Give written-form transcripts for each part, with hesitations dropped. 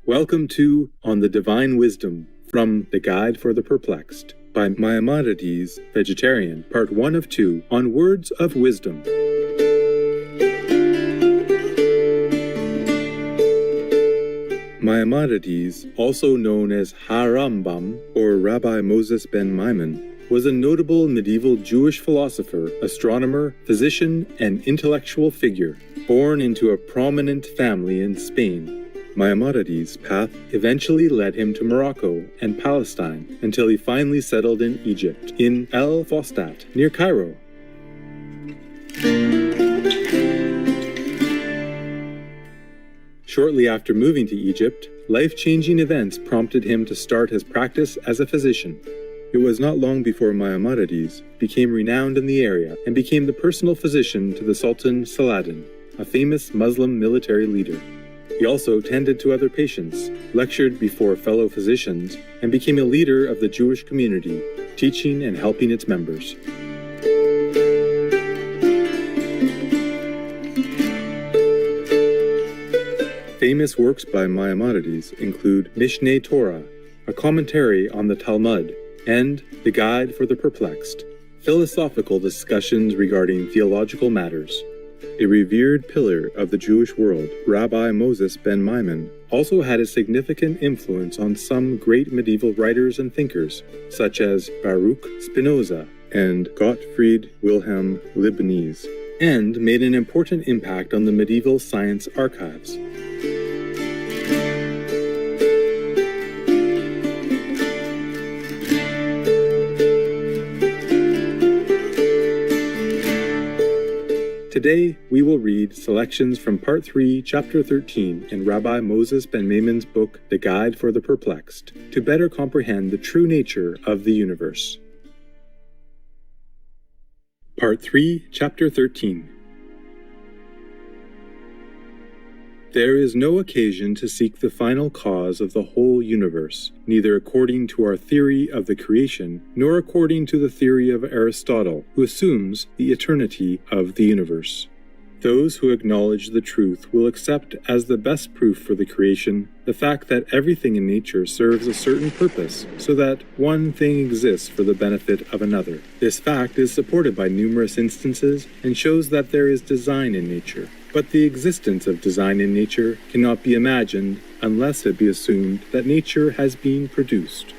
Welcome to On the Divine Wisdom from The Guide for the Perplexed by Maimonides, Vegetarian, Part 1 of 2 on Words of Wisdom. Maimonides, also known as Harambam or Rabbi Moses ben Maimon, was a notable medieval Jewish philosopher, astronomer, physician, and intellectual figure, born into a prominent family in Spain. Maimonides' path eventually led him to Morocco and Palestine until he finally settled in Egypt, in El Fostat, near Cairo. Shortly after moving to Egypt, life-changing events prompted him to start his practice as a physician. It was not long before Maimonides became renowned in the area and became the personal physician to the Sultan Saladin, a famous Muslim military leader. He also tended to other patients, lectured before fellow physicians, and became a leader of the Jewish community, teaching and helping its members. Famous works by Maimonides include Mishneh Torah, a commentary on the Talmud, and The Guide for the Perplexed, philosophical discussions regarding theological matters. A revered pillar of the Jewish world, Rabbi Moses ben Maimon, also had a significant influence on some great medieval writers and thinkers, such as Baruch Spinoza and Gottfried Wilhelm Leibniz, and made an important impact on the medieval science archives. Today, we will read selections from Part 3, Chapter 13 in Rabbi Moses ben Maimon's book, The Guide for the Perplexed, to better comprehend the true nature of the universe. Part 3, Chapter 13. There is no occasion to seek the final cause of the whole universe, neither according to our theory of the creation, nor according to the theory of Aristotle, who assumes the eternity of the universe. Those who acknowledge the truth will accept as the best proof for the creation the fact that everything in nature serves a certain purpose, so that one thing exists for the benefit of another. This fact is supported by numerous instances and shows that there is design in nature. But the existence of design in nature cannot be imagined unless it be assumed that nature has been produced.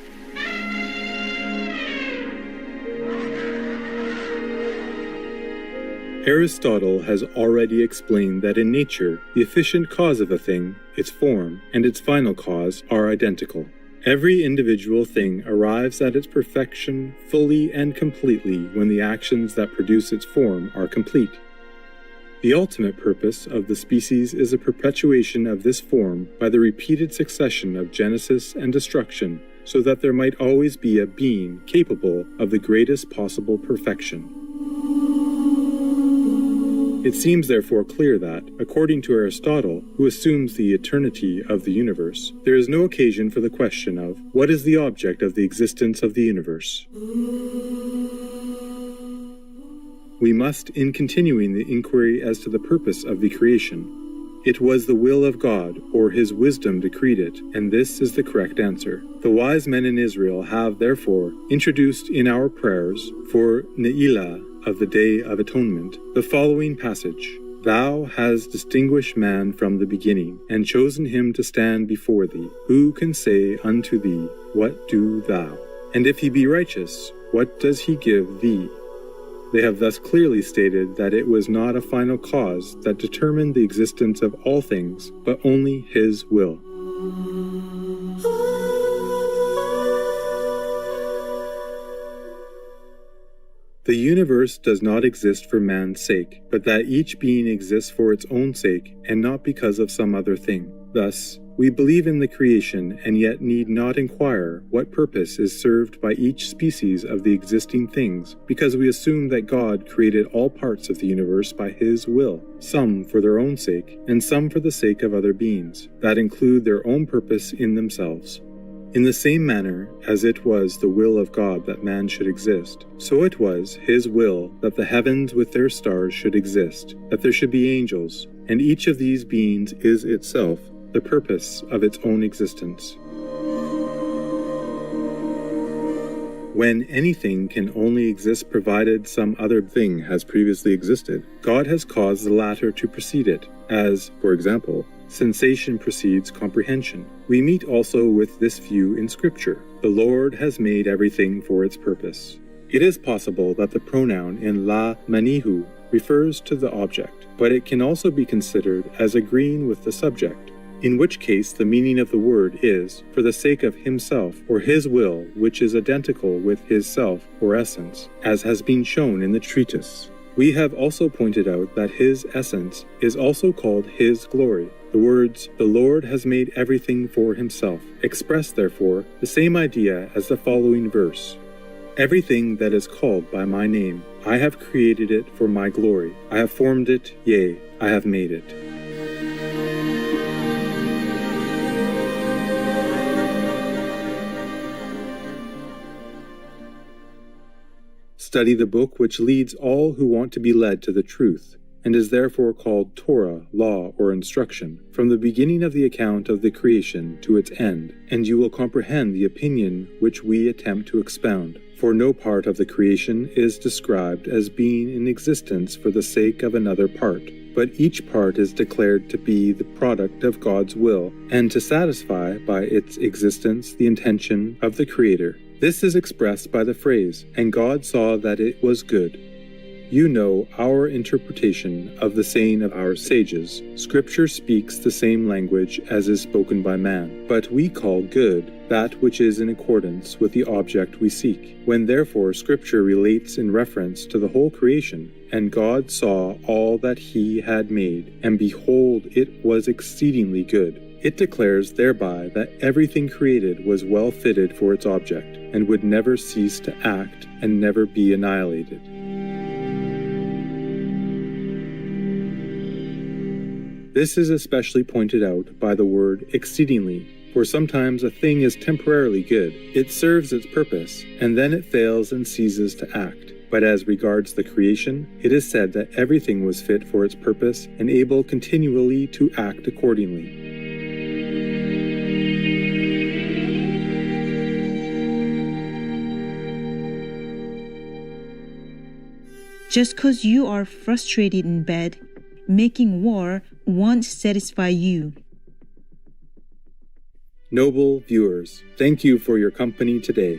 Aristotle has already explained that in nature, the efficient cause of a thing, its form, and its final cause are identical. Every individual thing arrives at its perfection fully and completely when the actions that produce its form are complete. The ultimate purpose of the species is a perpetuation of this form by the repeated succession of genesis and destruction, so that there might always be a being capable of the greatest possible perfection. It seems therefore clear that, according to Aristotle, who assumes the eternity of the universe, there is no occasion for the question of what is the object of the existence of the universe. We must, in continuing the inquiry as to the purpose of the creation, it was the will of God, or his wisdom decreed it, and this is the correct answer. The wise men in Israel have, therefore, introduced in our prayers for Ne'ilah of the Day of Atonement the following passage: Thou hast distinguished man from the beginning, and chosen him to stand before thee. Who can say unto thee, What do thou? And if he be righteous, what does he give thee? They have thus clearly stated that it was not a final cause that determined the existence of all things, but only his will. The universe does not exist for man's sake, but that each being exists for its own sake and not because of some other thing. Thus, we believe in the creation and yet need not inquire what purpose is served by each species of the existing things, because we assume that God created all parts of the universe by his will, some for their own sake, and some for the sake of other beings, that include their own purpose in themselves. In the same manner as it was the will of God that man should exist, so it was his will that the heavens with their stars should exist, that there should be angels, and each of these beings is itself the purpose of its own existence. When anything can only exist provided some other thing has previously existed, God has caused the latter to precede it, as, for example, sensation precedes comprehension. We meet also with this view in Scripture. The Lord has made everything for its purpose. It is possible that the pronoun in la manihu refers to the object, but it can also be considered as agreeing with the subject, in which case the meaning of the word is, for the sake of himself or his will, which is identical with his self or essence, as has been shown in the treatise. We have also pointed out that his essence is also called his glory. The words, "The Lord has made everything for himself," express therefore the same idea as the following verse. Everything that is called by my name, I have created it for my glory. I have formed it, yea, I have made it. Study the book which leads all who want to be led to the truth, and is therefore called Torah, law, or instruction, from the beginning of the account of the creation to its end, and you will comprehend the opinion which we attempt to expound. For no part of the creation is described as being in existence for the sake of another part, but each part is declared to be the product of God's will, and to satisfy by its existence the intention of the Creator. This is expressed by the phrase, "And God saw that it was good." You know our interpretation of the saying of our sages. Scripture speaks the same language as is spoken by man, but we call good that which is in accordance with the object we seek. When therefore Scripture relates in reference to the whole creation, "And God saw all that he had made, and behold, it was exceedingly good," it declares thereby that everything created was well fitted for its object, and would never cease to act and never be annihilated. This is especially pointed out by the word exceedingly, for sometimes a thing is temporarily good. It serves its purpose, and then it fails and ceases to act. But as regards the creation, it is said that everything was fit for its purpose and able continually to act accordingly. Just because you are frustrated in bed, making war won't satisfy you. Noble viewers, thank you for your company today.